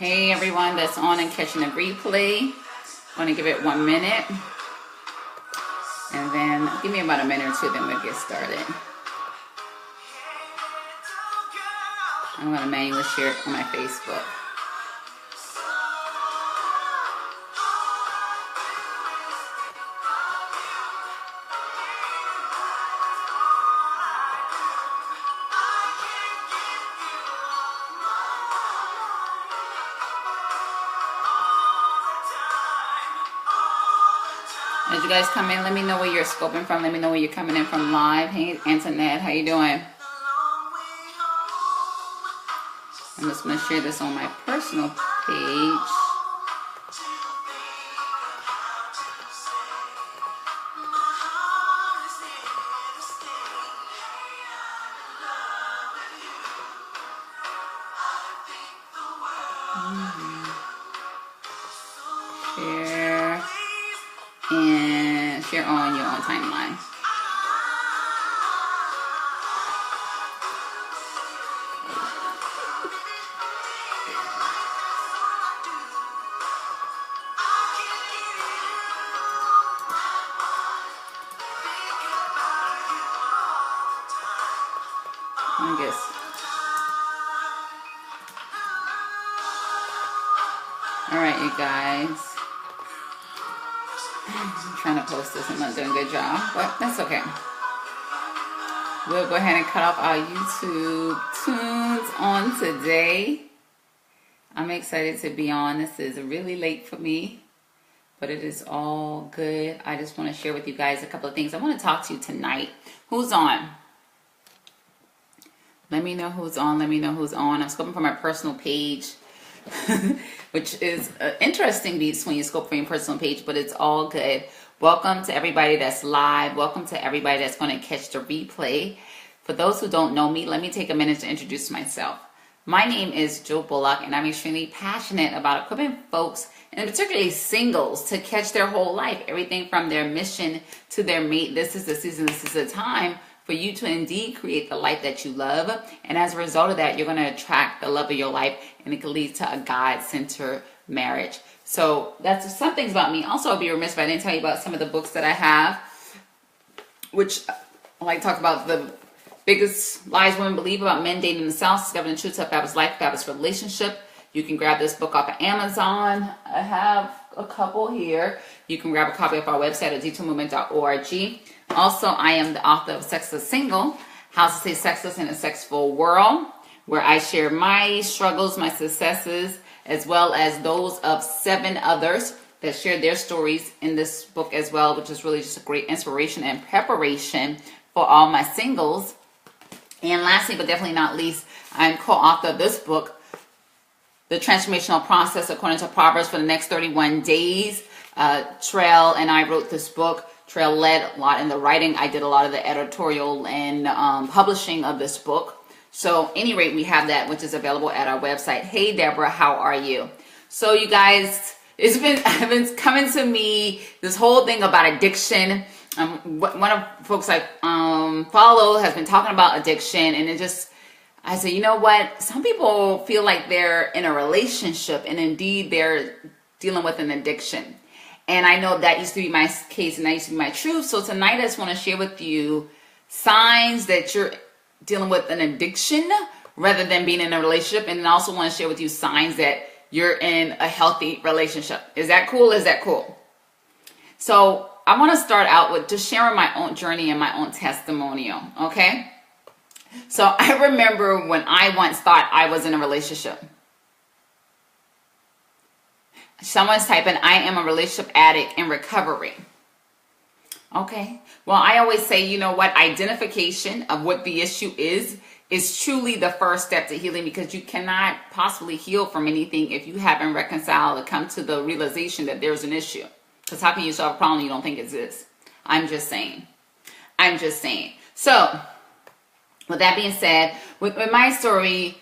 Hey everyone that's on and catching the replay. I'm going to give it 1 minute. And then give me about a minute or two, then we'll get started. I'm going to manually share it on my Facebook. As you guys come in, let me know where you're scoping from. Let me know where you're coming in from live. Hey, Antoinette, how you doing? I'm just going to share this on my personal page. Share and share on your own timeline. I guess. All right, you guys. I'm trying to post this. I'm not doing a good job, but that's okay. We'll go ahead and cut off our YouTube tunes on today. I'm excited to be on. This is really late for me, but it is all good. I just want to share with you guys a couple of things. I want to talk to you tonight. Who's on? Let me know who's on. Let me know who's on. I'm scoping from my personal page, which is an interesting beats when you scope from your personal page, but it's all good. Welcome to everybody that's live. Welcome to everybody that's going to catch the replay. For those who don't know me, let me take a minute to introduce myself. My name is Joe Bullock, and I'm extremely passionate about equipping folks, and particularly singles, to catch their whole life. Everything from their mission to their mate. This is the season. This is the time for you to indeed create the life that you love. And as a result of that, you're going to attract the love of your life, and it can lead to a God-centered marriage. So that's some things about me. Also, I'll be remiss if I didn't tell you about some of the books that I have, which I like to talk about. The Biggest Lies Women Believe About Men Dating Themselves, Discovering the Truth to a Fabulous Life, Fabulous Relationship. You can grab this book off of Amazon. I have a couple here. You can grab a copy of our website at detourmovement.org. Also, I am the author of Sexless Single, How to Stay Sexless in a Sexful World, where I share my struggles, my successes, as well as those of 7 others that share their stories in this book as well, which is really just a great inspiration and preparation for all my singles. And lastly, but definitely not least, I'm co-author of this book, The Transformational Process According to Proverbs for the Next 31 Days. Treal and I wrote this book. Treal led a lot in the writing. I did a lot of the editorial and publishing of this book. So at any rate, we have that, which is available at our website. Hey, Deborah, how are you? So you guys, it's been coming to me, this whole thing about addiction. One of the folks I follow has been talking about addiction, and I said, you know what? Some people feel like they're in a relationship, and indeed they're dealing with an addiction. And I know that used to be my case, and that used to be my truth. So tonight I just want to share with you signs that you're dealing with an addiction rather than being in a relationship. And I also want to share with you signs that you're in a healthy relationship. Is that cool? Is that cool? So I want to start out with just sharing my own journey and my own testimonial. Okay. So I remember when I once thought I was in a relationship. Someone's typing, I am a relationship addict in recovery. Okay. Well, I always say, you know what? Identification of what the issue is truly the first step to healing, because you cannot possibly heal from anything if you haven't reconciled or come to the realization that there's an issue. Because how can you solve a problem you don't think exists? I'm just saying. So, with that being said, with my story,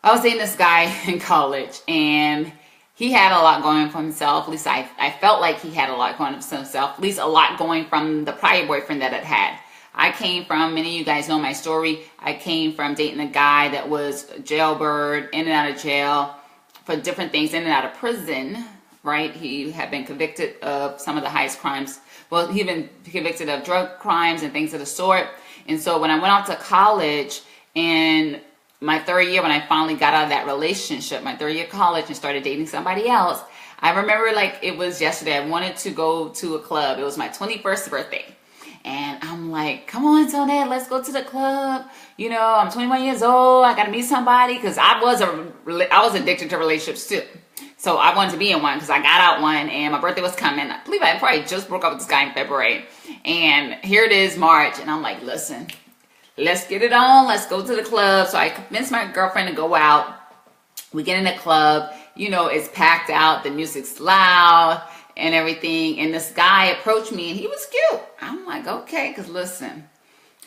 I was dating this guy in college, and he had a lot going for himself. At least I felt like he had a lot going for himself. At least a lot going from the prior boyfriend that I'd had. I came from, many of you guys know my story, I came from dating a guy that was jailbird, in and out of jail, for different things in and out of prison, right? He had been convicted of some of the highest crimes. Well, he'd been convicted of drug crimes and things of the sort. And so when I went off to college, and my third year, when I finally got out of that relationship, my third year of college, and started dating somebody else, I remember like it was yesterday. I wanted to go to a club. It was my 21st birthday. And I'm like, come on, Tonette, let's go to the club. You know, I'm 21 years old. I got to meet somebody, because I was addicted to relationships too. So I wanted to be in one, because I got out one and my birthday was coming. I believe I probably just broke up with this guy in February. And here it is, March. And I'm like, listen, let's get it on. Let's go to the club. So I convinced my girlfriend to go out. We get in the club. You know, it's packed out. The music's loud and everything. And this guy approached me and he was cute. I'm like, okay, because listen,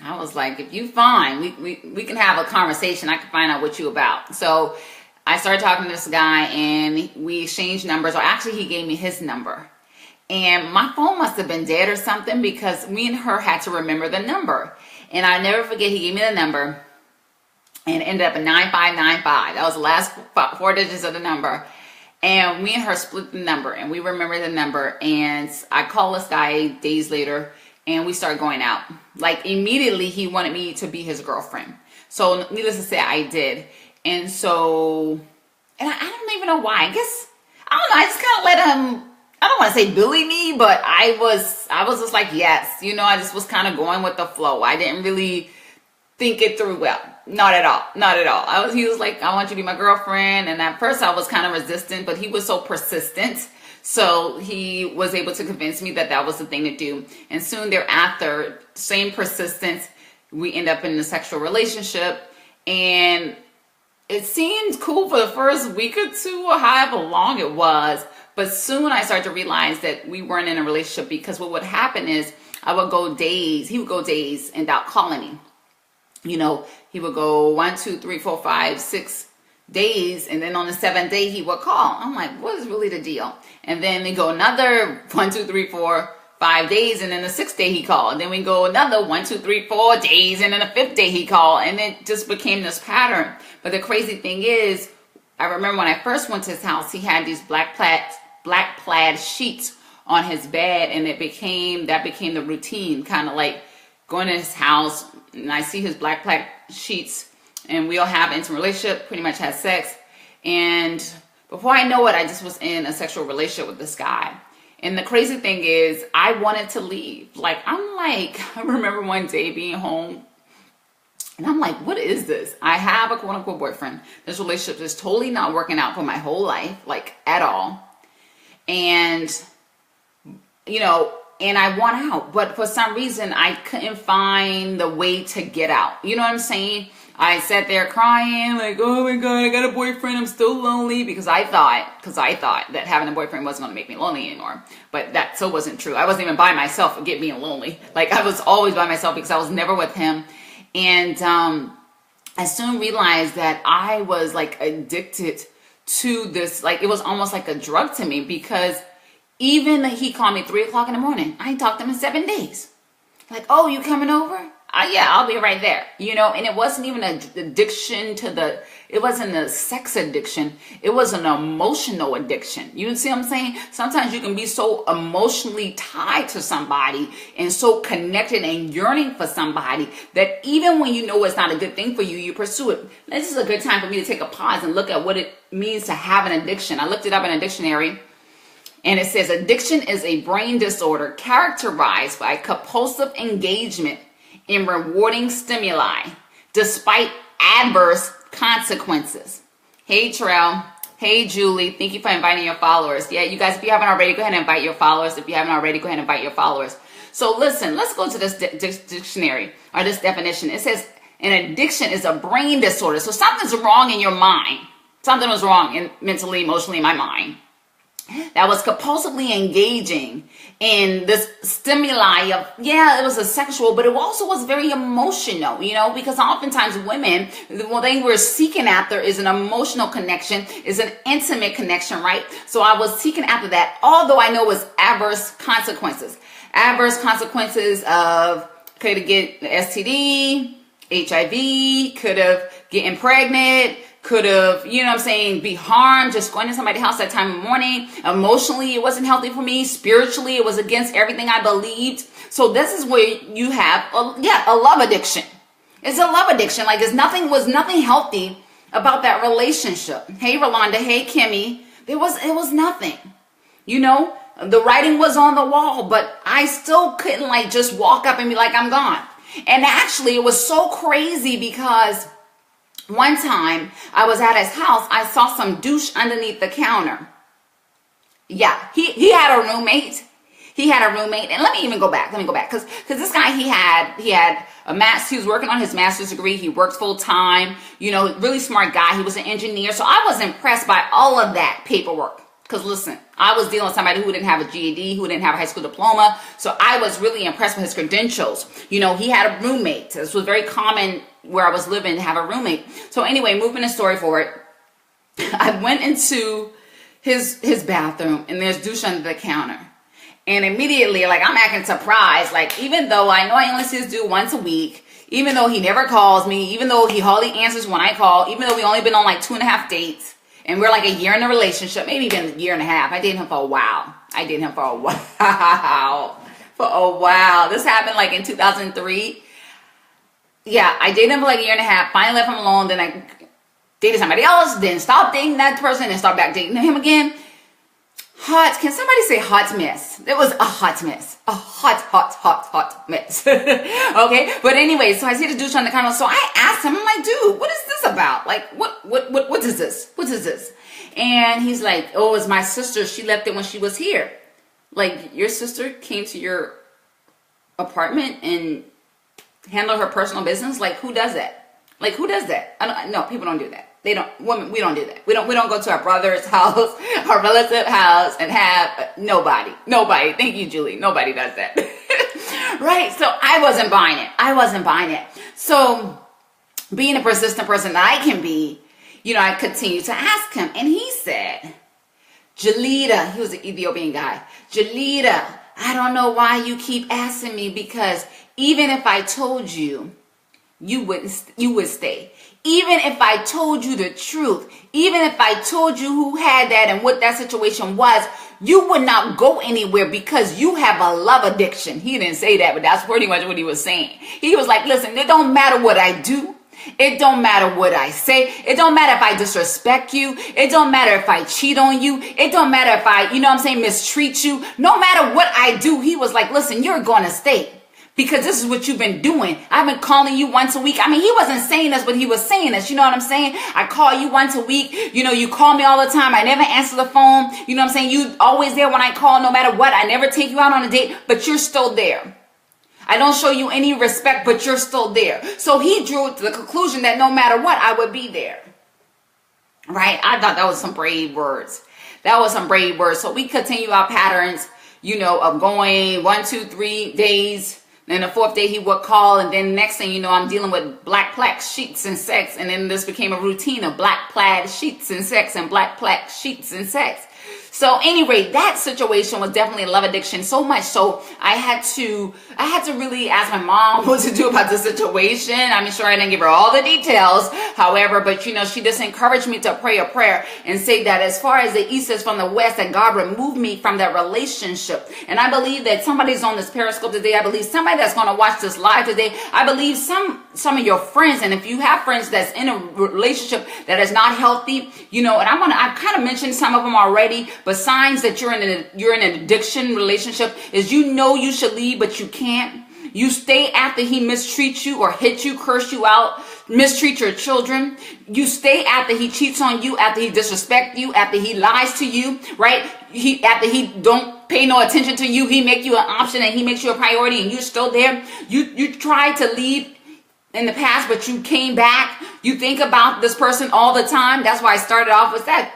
I was like, if you fine, we can have a conversation. I can find out what you about. So I started talking to this guy and we exchanged numbers, or actually he gave me his number. And my phone must have been dead or something, because me and her had to remember the number. And I never forget, he gave me the number and it ended up at 9595. That was the last four digits of the number. And me and her split the number and we remember the number. And I called this guy days later and we started going out. Like immediately he wanted me to be his girlfriend. So needless to say, I did. And so, and I don't even know why. I guess, I don't know. I just kind of let him, I don't want to say bully me, but I was just like, yes. You know, I just was kind of going with the flow. I didn't really think it through well. Not at all. Not at all. He was like, I want you to be my girlfriend. And at first I was kind of resistant, but he was so persistent. So he was able to convince me that that was the thing to do. And soon thereafter, same persistence, we end up in a sexual relationship. And it seemed cool for the first week or two, or however long it was. But soon I started to realize that we weren't in a relationship, because what would happen is he would go days without calling me. You know, he would go 1, 2, 3, 4, 5, 6 days. And then on the 7th day, he would call. I'm like, what is really the deal? And then we go another 1, 2, 3, 4, 5 days. And then the 6th day he called. And then we go another 1, 2, 3, 4 days. And then the 5th day he called. And it just became this pattern. But the crazy thing is, I remember when I first went to his house, he had these black plaid sheets on his bed. And that became the routine, kind of like going to his house. And I see his black plaid sheets, and we all have an intimate relationship, pretty much had sex. And before I know it, I just was in a sexual relationship with this guy. And the crazy thing is, I wanted to leave. Like, I remember one day being home, and I'm like, what is this? I have a quote unquote boyfriend. This relationship is totally not working out for my whole life, like at all. And, you know, and I want out, but for some reason I couldn't find the way to get out. You know what I'm saying? I sat there crying like, oh my God, I got a boyfriend. I'm still lonely, because I thought that having a boyfriend wasn't going to make me lonely anymore. But that so wasn't true. I wasn't even by myself to get being lonely. Like I was always by myself, because I was never with him. And I soon realized that I was like addicted to this. Like it was almost like a drug to me, because even he called me 3 o'clock in the morning. I ain't talked to him in 7 days. Like, oh, you coming over? Yeah, I'll be right there. You know, and it wasn't even an addiction it wasn't a sex addiction. It was an emotional addiction. You see what I'm saying? Sometimes you can be so emotionally tied to somebody and so connected and yearning for somebody that even when you know it's not a good thing for you, you pursue it. This is a good time for me to take a pause and look at what it means to have an addiction. I looked it up in a dictionary. And it says addiction is a brain disorder characterized by compulsive engagement in rewarding stimuli despite adverse consequences. Hey, Treal. Hey, Julie. Thank you for inviting your followers. Yeah, you guys, if you haven't already, go ahead and invite your followers. If you haven't already, go ahead and invite your followers. So listen, let's go to this dictionary, or this definition. It says an addiction is a brain disorder. So something's wrong in your mind. Something was wrong mentally, emotionally in my mind. That was compulsively engaging in this stimuli of, yeah, it was a sexual, but it also was very emotional, you know, because oftentimes women, the thing we're seeking after is an emotional connection, is an intimate connection, right? So I was seeking after that, although I know it was adverse consequences. Adverse consequences of, could have get STD, HIV, could have getting pregnant, could have, you know what I'm saying, be harmed, just going to somebody's house at that time of morning. Emotionally, it wasn't healthy for me. Spiritually, it was against everything I believed. So this is where you have, a love addiction. It's a love addiction. Like was nothing healthy about that relationship. Hey, Rolanda. Hey, Kimmy. It was nothing. You know, the writing was on the wall, but I still couldn't like just walk up and be like, I'm gone. And actually, it was so crazy because one time I was at his house, I saw some douche underneath the counter. Yeah, he had a roommate. He had a roommate. And let me go back. Because this guy, he had he was working on his master's degree. He worked full time, you know, really smart guy. He was an engineer. So I was impressed by all of that paperwork. Because listen, I was dealing with somebody who didn't have a GED, who didn't have a high school diploma. So I was really impressed with his credentials. You know, he had a roommate. This was very common where I was living to have a roommate. So anyway, moving the story forward, I went into his bathroom and there's douche under the counter. And immediately, like, I'm acting surprised. Like, even though I know I only see this dude once a week, even though he never calls me, even though he hardly answers when I call, even though we only been on like 2.5 dates, and we're like a year in a relationship, maybe even a year and a half. I dated him for a while. For a while. This happened like in 2003. Yeah, I dated him for like a year and a half. Finally left him alone. Then I dated somebody else. Then stopped dating that person. Then started back dating him again. Can somebody say hot mess? It was a hot mess. A hot mess. Okay? But anyway, so I see the douche on the counter. So I asked him, I'm like, dude, what is this about? Like, what is this? What is this? And he's like, oh, it's my sister. She left it when she was here. Like, your sister came to your apartment and handled her personal business? Like, who does that? Like, who does that? No, people don't do that. We don't do that. We don't go to our brother's house, our relative house, and have nobody. Thank you, Julie. Nobody does that. Right? So I wasn't buying it. So being a persistent person that I can be, you know, I continued to ask him. And he said, Jalita, he was an Ethiopian guy. Jalita, I don't know why you keep asking me, because even if I told you, you would stay. Even if I told you the truth, even if I told you who had that and what that situation was, you would not go anywhere because you have a love addiction. He didn't say that, but that's pretty much what he was saying. He was like, listen, it don't matter what I do. It don't matter what I say. It don't matter if I disrespect you. It don't matter if I cheat on you. It don't matter if I, mistreat you. No matter what I do, he was like, listen, you're going to stay. Because this is what you've been doing. I've been calling you once a week. I mean, he wasn't saying this, but he was saying this. You know what I'm saying? I call you once a week. You know, you call me all the time. I never answer the phone. You know what I'm saying? You always there when I call, no matter what. I never take you out on a date, but you're still there. I don't show you any respect, but you're still there. So he drew to the conclusion that no matter what, I would be there. Right? I thought that was some brave words. So we continue our patterns, of going 1, 2, 3 days. Then the 4th day he would call, and then next thing you know, I'm dealing with black plaid sheets and sex. And then this became a routine of black plaid sheets and sex and black plaid sheets and sex. So anyway, that situation was definitely a love addiction, so much so I had to really ask my mom what to do about the situation. I'm sure I didn't give her all the details, however, but she just encouraged me to pray a prayer and say that as far as the east is from the west, that God removed me from that relationship. And I believe that somebody's on this Periscope today. I believe somebody that's going to watch this live today. I believe some of your friends, and if you have friends that's in a relationship that is not healthy, and I've kind of mentioned some of them already, but signs that you're in an addiction relationship is you should leave, but you can't. You stay after he mistreats you or hits you, curse you out, mistreat your children. You stay after he cheats on you, after he disrespects you, after he lies to you, right? After he don't pay no attention to you, he make you an option and he makes you a priority and you're still there. You tried to leave in the past, but you came back. You think about this person all the time. That's why I started off with that.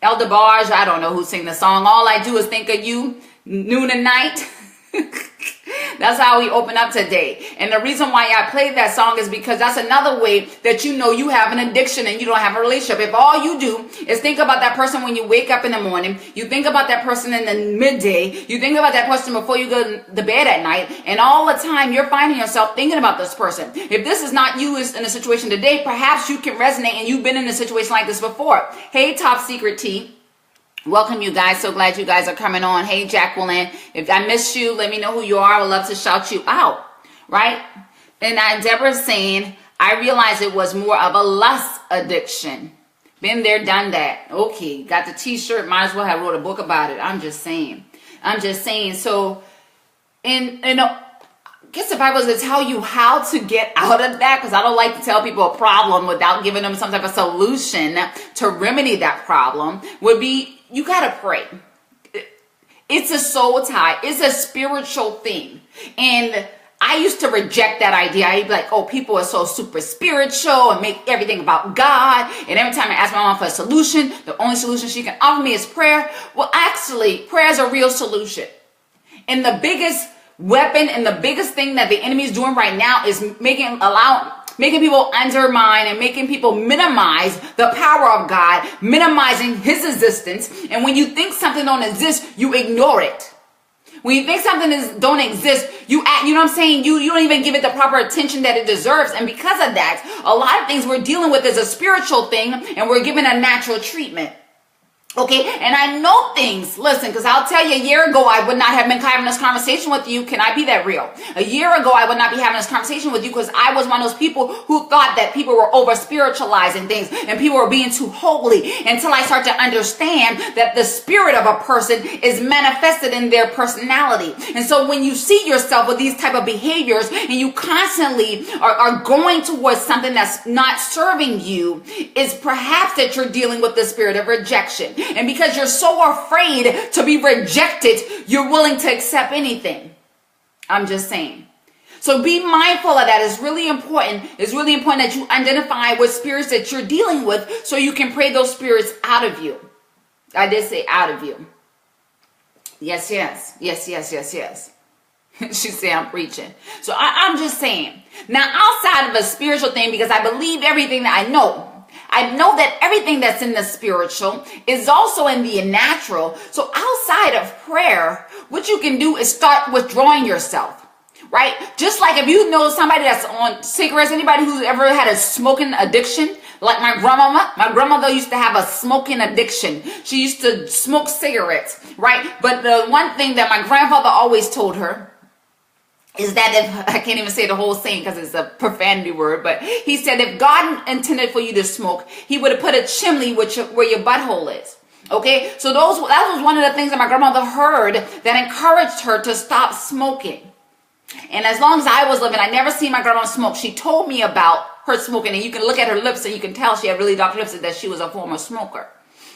Elder Barge, I don't know who sang the song. All I do is think of you noon and night. That's how we open up today. And the reason why I played that song is because that's another way that you know you have an addiction and you don't have a relationship. If all you do is think about that person when you wake up in the morning, you think about that person in the midday, you think about that person before you go to bed at night, and all the time you're finding yourself thinking about this person. If this is not you in a situation today, perhaps you can resonate and you've been in a situation like this before. Hey, Top Secret T. Welcome, you guys. So glad you guys are coming on. Hey, Jacqueline. If I missed you, let me know who you are. I would love to shout you out, right? And Deborah's saying, I realized it was more of a lust addiction. Been there, done that. Okay, got the t-shirt. Might as well have wrote a book about it. I'm just saying. So, I guess if I was to tell you how to get out of that, because I don't like to tell people a problem without giving them some type of solution to remedy that problem, would be you got to pray. It's a soul tie. It's a spiritual thing. And I used to reject that idea. I'd be like, oh, people are so super spiritual and make everything about God. And every time I ask my mom for a solution, the only solution she can offer me is prayer. Well, actually, prayer is a real solution. And the biggest weapon and the biggest thing that the enemy is doing right now is making people undermine and making people minimize the power of God, minimizing his existence. And when you think something don't exist, you ignore it. When you think something don't exist, you know what I'm saying? You don't even give it the proper attention that it deserves. And because of that, a lot of things we're dealing with is a spiritual thing, and we're given a natural treatment. Okay, and I know things, listen, because I'll tell you, a year ago, I would not have been having this conversation with you. Can I be that real? A year ago, I would not be having this conversation with you because I was one of those people who thought that people were over spiritualizing things and people were being too holy, until I start to understand that the spirit of a person is manifested in their personality. And so when you see yourself with these type of behaviors and you constantly are going towards something that's not serving you, it's perhaps that you're dealing with the spirit of rejection. And because you're so afraid to be rejected, you're willing to accept anything. I'm just saying. So be mindful of that. It's really important. It's really important that you identify what spirits that you're dealing with so you can pray those spirits out of you. I did say out of you. Yes. She said I'm preaching. So I'm just saying. Now, outside of a spiritual thing, because I believe everything that I know that everything that's in the spiritual is also in the natural. So outside of prayer, what you can do is start withdrawing yourself, right? Just like if you know somebody that's on cigarettes, anybody who's ever had a smoking addiction, like my grandmother used to have a smoking addiction. She used to smoke cigarettes, right? But the one thing that my grandfather always told her is that if, I can't even say the whole saying because it's a profanity word, but he said if God intended for you to smoke, he would have put a chimney where your butthole is. Okay, so that was one of the things that my grandmother heard that encouraged her to stop smoking. And as long as I was living, I never seen my grandma smoke. She told me about her smoking, and you can look at her lips and you can tell she had really dark lips, and that she was a former smoker,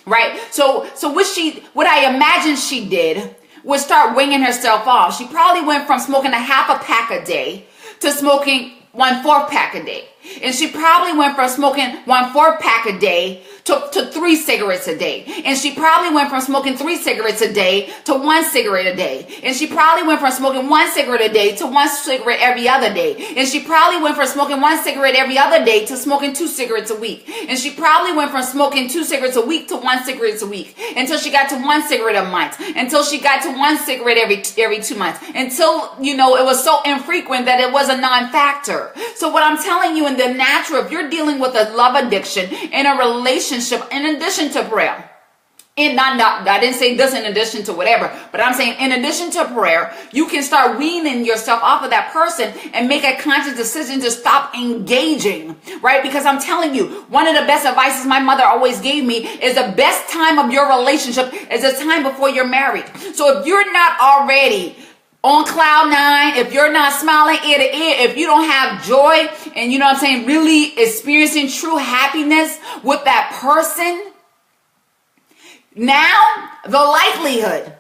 right? So what I imagine she did would start winging herself off. She probably went from smoking a half a pack a day to smoking 1/4 pack a day. And she probably went from smoking 1/4 pack a day to 3 cigarettes a day. And she probably went from smoking 3 cigarettes a day to 1 cigarette a day. And she probably went from smoking 1 cigarette a day to 1 cigarette every other day. And she probably went from smoking 1 cigarette every other day to smoking 2 cigarettes a week. And she probably went from smoking 2 cigarettes a week to 1 cigarette a week, until she got to 1 cigarette a month, until she got to 1 cigarette every 2 months, until, it was so infrequent that it was a non-factor. So what I'm telling you, in the natural, if you're dealing with a love addiction in a relationship, in addition to prayer, I didn't say this in addition to whatever, but I'm saying in addition to prayer, you can start weaning yourself off of that person and make a conscious decision to stop engaging, right? Because I'm telling you, one of the best advices my mother always gave me is the best time of your relationship is the time before you're married. So if you're not already on cloud 9, if you're not smiling ear to ear, if you don't have joy and really experiencing true happiness with that person, now the likelihood,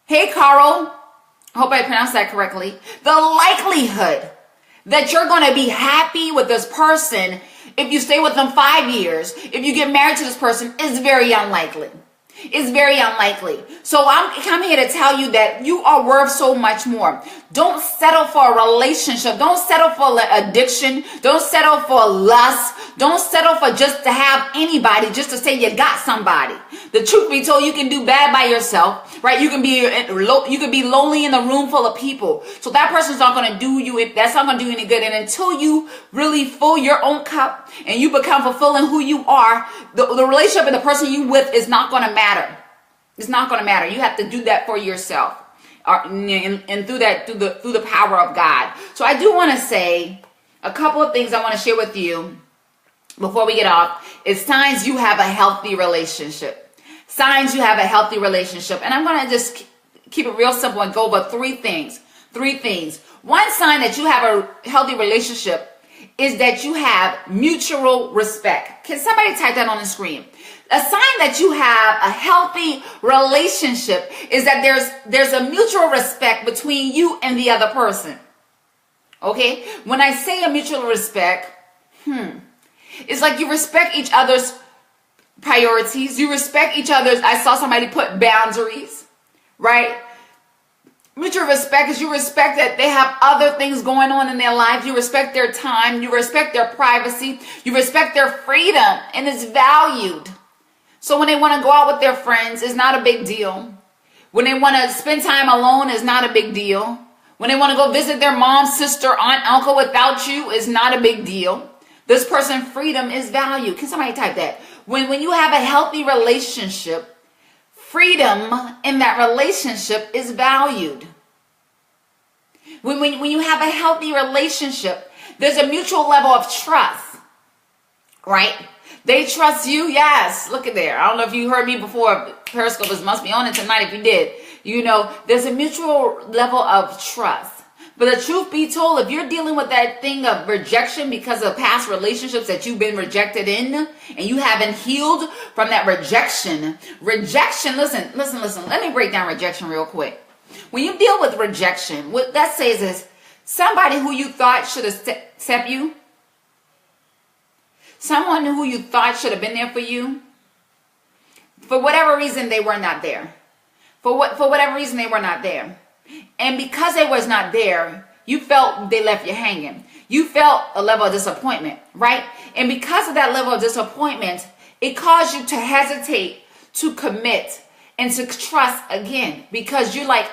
hey Carl, I hope I pronounced that correctly, the likelihood that you're going to be happy with this person if you stay with them 5 years, if you get married to this person, is very unlikely. It's very unlikely. So I'm here to tell you that you are worth so much more. Don't settle for a relationship. Don't settle for addiction. Don't settle for lust. Don't settle for just to have anybody, just to say you got somebody. The truth be told, you can do bad by yourself, right? You can be lonely in a room full of people. So that person's not going to do you, if that's not going to do you any good. And until you really fill your own cup and you become fulfilling who you are, the relationship and the person you with is not going to matter. It's not going to matter. You have to do that for yourself, and through the power of God. So I do want to say a couple of things I want to share with you before we get off. It's signs you have a healthy relationship. Signs you have a healthy relationship. And I'm going to just keep it real simple and go over three things. One sign that you have a healthy relationship is that you have mutual respect. Can somebody type that on the screen? A sign that you have a healthy relationship is that there's a mutual respect between you and the other person. Okay? When I say a mutual respect, it's like you respect each other's priorities. You respect each other's, I saw somebody put boundaries, right? Mutual respect is you respect that they have other things going on in their life. You respect their time. You respect their privacy. You respect their freedom, and it's valued. So when they want to go out with their friends, it's not a big deal. When they want to spend time alone, it's not a big deal. When they want to go visit their mom, sister, aunt, uncle without you, it's not a big deal. This person's freedom is valued. Can somebody type that? When you have a healthy relationship, freedom in that relationship is valued. When you have a healthy relationship, there's a mutual level of trust, right? They trust you. Yes. Look at there. I don't know if you heard me before. Periscope must be on it tonight. If you did, you know, there's a mutual level of trust. But the truth be told, if you're dealing with that thing of rejection because of past relationships that you've been rejected in, and you haven't healed from that rejection, listen, let me break down rejection real quick. When you deal with rejection, what that says is somebody who you thought should accept you, someone who you thought should have been there for you, for whatever reason they were not there. For whatever reason they were not there. And because they was not there, you felt they left you hanging. You felt a level of disappointment, right? And because of that level of disappointment, it caused you to hesitate to commit and to trust again, because you're like,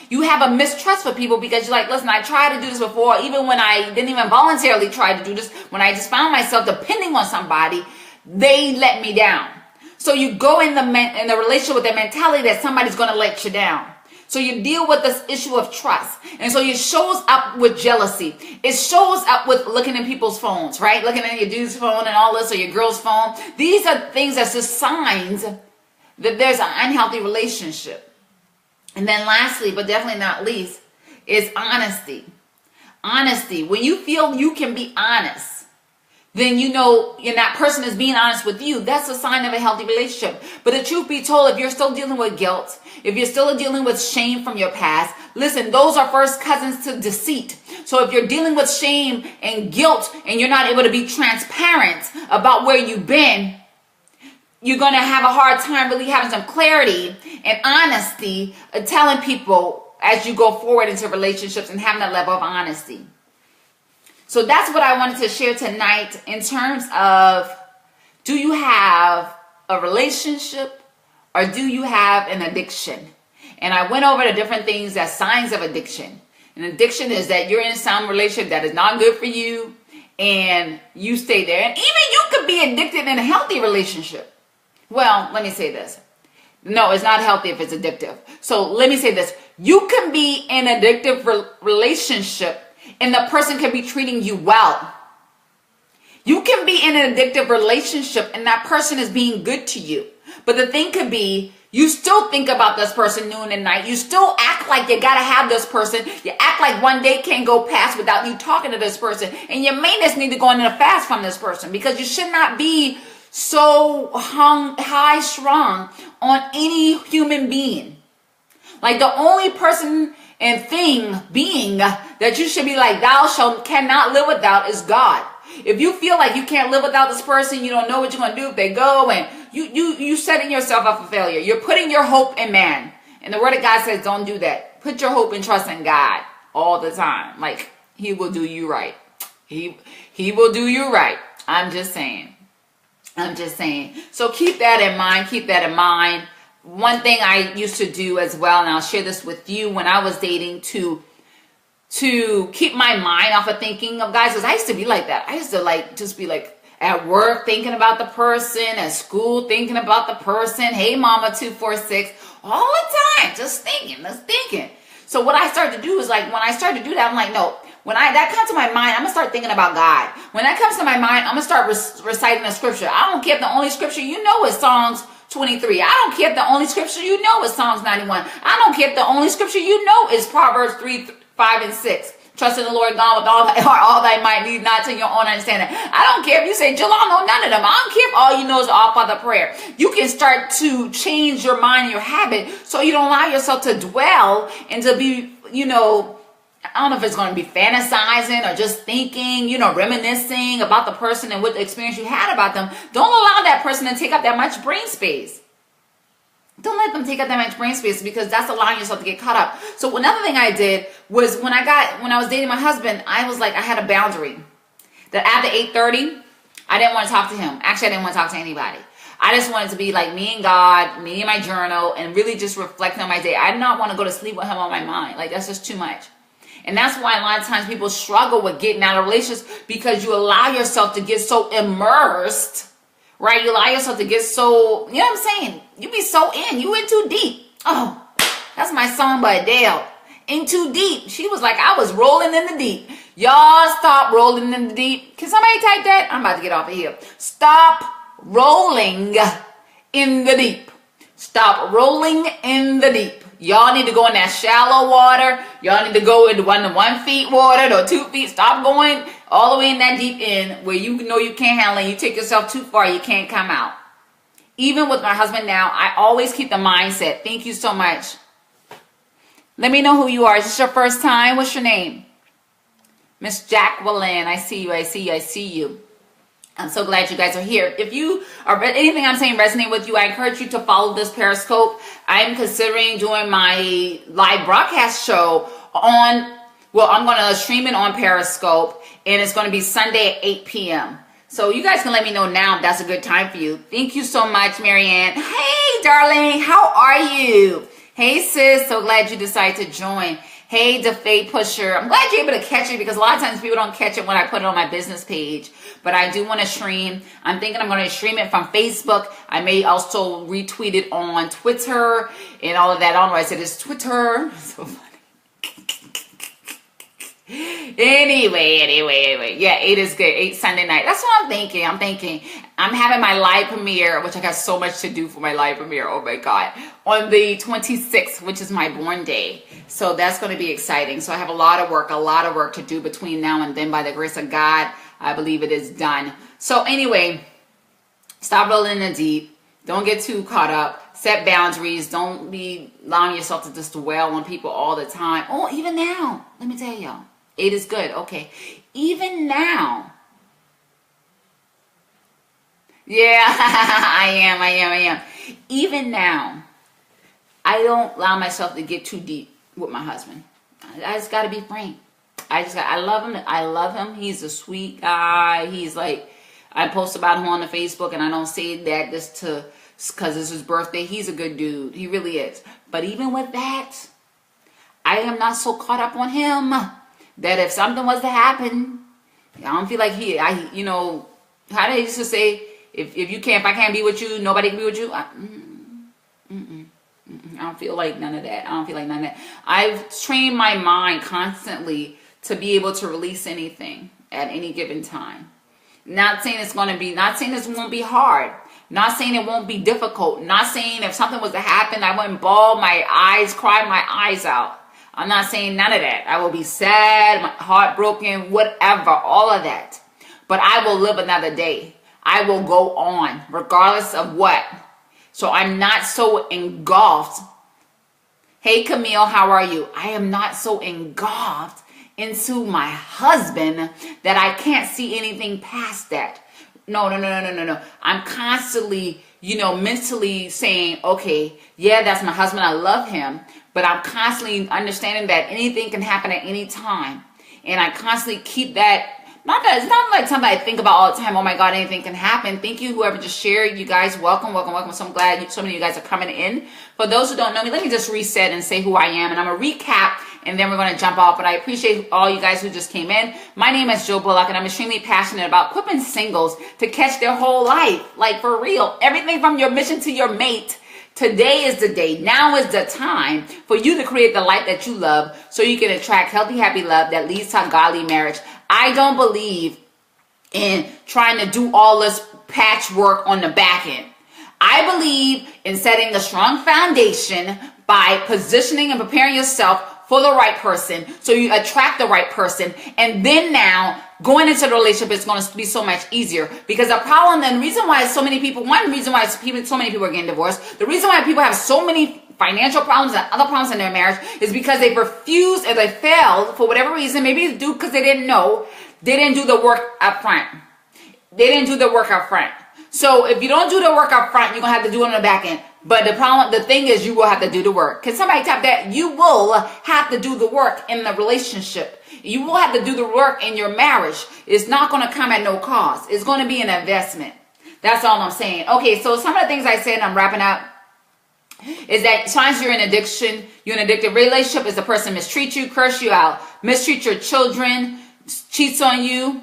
you have a mistrust for people, because you're like, listen, I tried to do this before, even when I didn't even voluntarily try to do this, when I just found myself depending on somebody, they let me down. So you go in the relationship with the mentality that somebody's going to let you down. So you deal with this issue of trust. And so it shows up with jealousy. It shows up with looking at people's phones, right? Looking at your dude's phone and all this, or your girl's phone. These are things that's just signs that there's an unhealthy relationship. And then lastly, but definitely not least, is honesty. Honesty. When you feel you can be honest, then you know, and that person is being honest with you, that's a sign of a healthy relationship. But the truth be told, if you're still dealing with guilt, if you're still dealing with shame from your past, listen, those are first cousins to deceit. So if you're dealing with shame and guilt and you're not able to be transparent about where you've been, you're going to have a hard time really having some clarity and honesty, telling people as you go forward into relationships and having that level of honesty. So that's what I wanted to share tonight in terms of, do you have a relationship or do you have an addiction? And I went over the different things as signs of addiction. And addiction is that you're in some relationship that is not good for you and you stay there. And even you could be addicted in a healthy relationship. Well, let me say this. No, it's not healthy if it's addictive. So let me say this. You can be in an addictive relationship and the person can be treating you well. You can be in an addictive relationship and that person is being good to you. But the thing could be, you still think about this person noon and night. You still act like you gotta have this person. You act like one day can't go past without you talking to this person. And you may just need to go on a fast from this person, because you should not be so high strung on any human being. Like the only person and being that you should be like, cannot live without is God. If you feel like you can't live without this person, you don't know what you're going to do if they go, and you setting yourself up for failure. You're putting your hope in man. And the word of God says, don't do that. Put your hope and trust in God all the time. Like, he will do you right. He will do you right. I'm just saying. So keep that in mind. Keep that in mind. One thing I used to do as well, and I'll share this with you, when I was dating, to keep my mind off of thinking of guys, because I used to be like that. I used to like just be like at work thinking about the person, at school thinking about the person, hey mama 246, all the time, just thinking. So what I started to do is, like, when I started to do that, I'm like, no, when that comes to my mind, I'm gonna start thinking about God. When that comes to my mind, I'm gonna start reciting the scripture. I don't care if the only scripture you know is Psalms 23. I don't care if the only scripture you know is Psalms 91. I don't care if the only scripture you know is Proverbs 3, 5, and 6. Trust in the Lord God with all thy heart, all thy might, lead not to your own understanding. I don't care if you say, Jill, I know none of them. I don't care if all you know is all Father prayer. You can start to change your mind, your habit, so you don't allow yourself to dwell and to be, I don't know if it's going to be fantasizing or just thinking, reminiscing about the person and what the experience you had about them. Don't allow that person to take up that much brain space. Don't let them take up that much brain space, because that's allowing yourself to get caught up. So another thing I did was when I was dating my husband, I was like, I had a boundary that after 8:30, I didn't want to talk to him. Actually, I didn't want to talk to anybody. I just wanted to be like me and God, me and my journal, and really just reflect on my day. I did not want to go to sleep with him on my mind. Like, that's just too much. And that's why a lot of times people struggle with getting out of relationships, because you allow yourself to get so immersed, right? You allow yourself to get so, you know what I'm saying? You be so you in too deep. Oh, that's my song by Adele. In too deep. She was like, I was rolling in the deep. Y'all stop rolling in the deep. Can somebody type that? I'm about to get off of here. Stop rolling in the deep. Stop rolling in the deep. Y'all need to go in that shallow water. Y'all need to go into 1 feet water or 2 feet. Stop going all the way in that deep end where you know you can't handle it. You take yourself too far, you can't come out. Even with my husband now, I always keep the mindset. Thank you so much. Let me know who you are. Is this your first time? What's your name? Miss Jacqueline. I see you. I'm so glad you guys are here. If you are, anything I'm saying resonate with you, I encourage you to follow this Periscope. I'm considering doing my live broadcast show I'm going to stream it on Periscope, and it's going to be Sunday at 8 p.m. So you guys can let me know now if that's a good time for you. Thank you so much, Marianne. Hey, darling. How are you? Hey, sis. So glad you decided to join. Hey, the Fade Pusher. I'm glad you're able to catch it, because a lot of times people don't catch it when I put it on my business page. But I do want to stream. I'm thinking I'm going to stream it from Facebook. I may also retweet it on Twitter and all of that. I don't know why I said it's Twitter. So funny. Anyway. Yeah, 8 is good. 8 Sunday night. That's what I'm thinking. I'm having my live premiere, which I got so much to do for my live premiere. Oh my God. On the 26th, which is my born day. So that's going to be exciting. So I have a lot of work to do between now and then. By the grace of God, I believe it is done. So anyway, stop rolling in the deep. Don't get too caught up. Set boundaries. Don't be allowing yourself to just dwell on people all the time. Oh, even now, let me tell y'all. 8 is good. Okay. Even now. Yeah, I am. Even now, I don't allow myself to get too deep with my husband. I just got to be frank. I love him. He's a sweet guy. He's like, I post about him on the Facebook, and I don't say that just because it's his birthday. He's a good dude. He really is. But even with that, I am not so caught up on him that if something was to happen, I don't feel like how they used to say, if I can't be with you, nobody can be with you. I don't feel like none of that. I've trained my mind constantly to be able to release anything at any given time. Not saying this won't be hard. Not saying it won't be difficult. Not saying if something was to happen, I wouldn't bawl my eyes, cry my eyes out. I'm not saying none of that. I will be sad, heartbroken, whatever, all of that. But I will live another day. I will go on, regardless of what. So I'm not so engulfed. Hey, Camille, how are you? I am not so engulfed into my husband that I can't see anything past that. No. I'm constantly, mentally saying, okay, yeah, that's my husband. I love him. But I'm constantly understanding that anything can happen at any time. And I constantly keep that. It's not like something I think about all the time. Oh my God, anything can happen. Thank you, whoever just shared. You guys, welcome. So I'm glad so many of you guys are coming in. For those who don't know me, let me just reset and say who I am. And I'm going to recap, and then we're going to jump off. But I appreciate all you guys who just came in. My name is Joe Bullock, and I'm extremely passionate about equipping singles to catch their whole life. Like, for real. Everything from your mission to your mate. Today is the day. Now is the time for you to create the life that you love so you can attract healthy, happy love that leads to a godly marriage. I don't believe in trying to do all this patchwork on the back end. I believe in setting a strong foundation by positioning and preparing yourself for the right person so you attract the right person. And then now going into the relationship is going to be so much easier, because the problem and the reason why so many people, one reason why so many people are getting divorced, the reason why people have so many financial problems and other problems in their marriage is because they refused and they failed for whatever reason. Maybe it's due because they didn't know, they didn't do the work up front. So if you don't do the work up front, you're going to have to do it on the back end. But the thing is, you will have to do the work. Can somebody tap that? You will have to do the work in the relationship. You will have to do the work in your marriage. It's not going to come at no cost. It's going to be an investment. That's all I'm saying. Okay, so some of the things I said, and I'm wrapping up, is that signs you're in addiction. You're in an addictive relationship is the person mistreats you, curse you out, mistreat your children, cheats on you,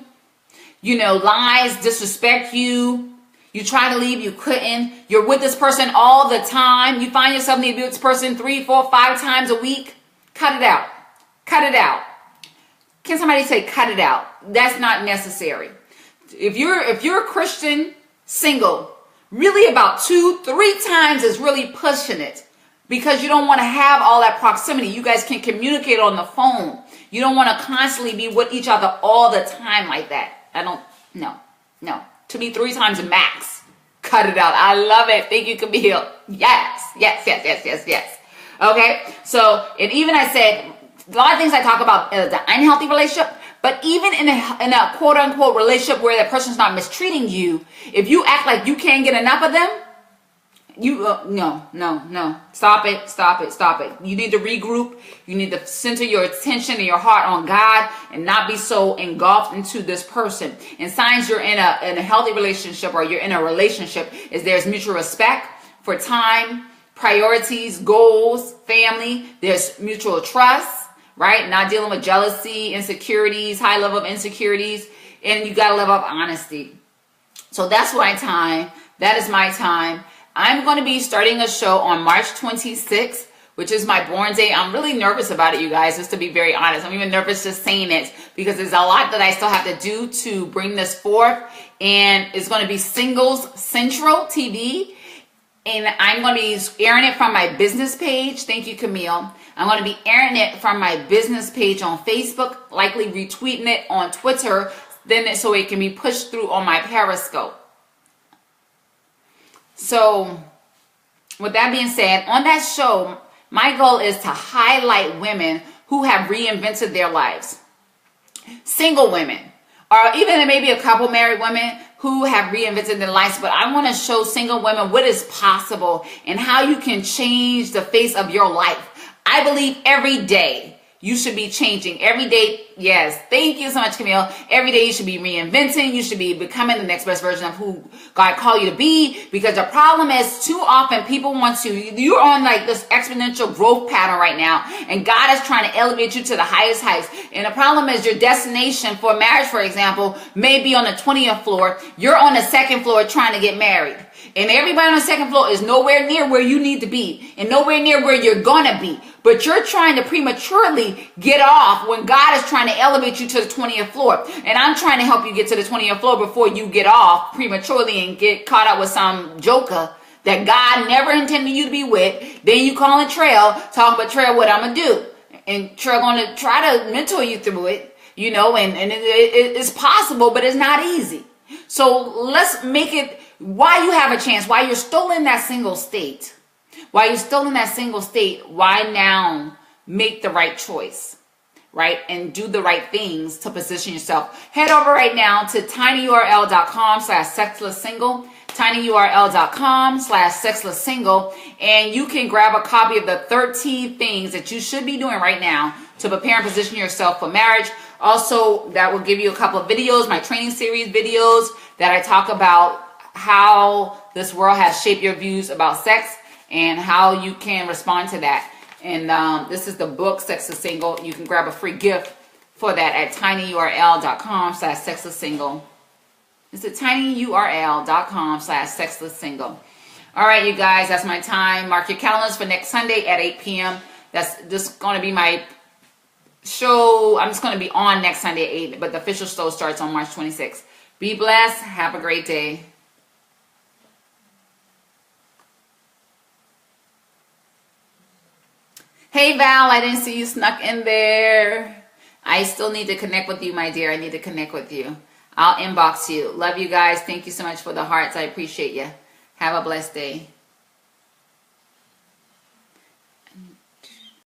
lies, disrespect you. You try to leave, you couldn't. You're with this person all the time. You find yourself needing to be with this person 3, 4, 5 times a week. Cut it out. Cut it out. Can somebody say cut it out? That's not necessary. If you're a Christian single, really about 2, 3 times is really pushing it, because you don't want to have all that proximity. You guys can communicate on the phone. You don't want to constantly be with each other all the time like that. No. To me, 3 times max. Cut it out. I love it. Thank you, Camille. Yes. Okay. So, and even I said, a lot of things I talk about the unhealthy relationship, but even in a quote unquote relationship where the person's not mistreating you, if you act like you can't get enough of them, no. Stop it. You need to regroup. You need to center your attention and your heart on God and not be so engulfed into this person. And signs you're in a healthy relationship, or you're in a relationship, is there's mutual respect for time, priorities, goals, family. There's mutual trust, right? Not dealing with jealousy, insecurities, high level of insecurities. And you got to live up honesty. So that's my time. That is my time. I'm going to be starting a show on March 26th, which is my born day. I'm really nervous about it, you guys, just to be very honest. I'm even nervous just saying it, because there's a lot that I still have to do to bring this forth. And it's going to be Singles Central TV. And I'm going to be airing it from my business page. Thank you, Camille. I'm going to be airing it from my business page on Facebook, likely retweeting it on Twitter, then so it can be pushed through on my Periscope. So, with that being said, on that show, my goal is to highlight women who have reinvented their lives. Single women, or even maybe a couple married women who have reinvented their lives. But I want to show single women what is possible and how you can change the face of your life. I believe every day you should be changing. Every day, yes. Thank you so much, Camille. Every day you should be reinventing. You should be becoming the next best version of who God called you to be. Because the problem is, too often people want to, you're on like this exponential growth pattern right now. And God is trying to elevate you to the highest heights. And the problem is, your destination for marriage, for example, may be on the 20th floor. You're on the 2nd floor trying to get married. And everybody on the 2nd floor is nowhere near where you need to be. And nowhere near where you're going to be. But you're trying to prematurely get off when God is trying to elevate you to the 20th floor. And I'm trying to help you get to the 20th floor before you get off prematurely and get caught up with some joker that God never intended you to be with. Then you calling Treal, talking about Treal, what I'm going to do. And Treal going to try to mentor you through it, and it's possible, but it's not easy. So let's make it, while you have a chance, while you're still in that single state, why now make the right choice? right? And do the right things to position yourself. Head over right now to tinyurl.com/sexlesssingle, tinyurl.com/sexlesssingle, and you can grab a copy of the 13 things that you should be doing right now to prepare and position yourself for marriage. Also, that will give you a couple of videos, my training series videos, that I talk about how this world has shaped your views about sex and how you can respond to that. And this is the book, Sexless Single. You can grab a free gift for that at tinyurl.com/sexlesssingle. It's at tinyurl.com/sexlesssingle. All right, you guys, that's my time. Mark your calendars for next Sunday at 8 p.m. That's just going to be my show. I'm just going to be on next Sunday at 8, but the official show starts on March 26th. Be blessed. Have a great day. Hey, Val, I didn't see you snuck in there. I still need to connect with you, my dear. I need to connect with you. I'll inbox you. Love you guys. Thank you so much for the hearts. I appreciate you. Have a blessed day.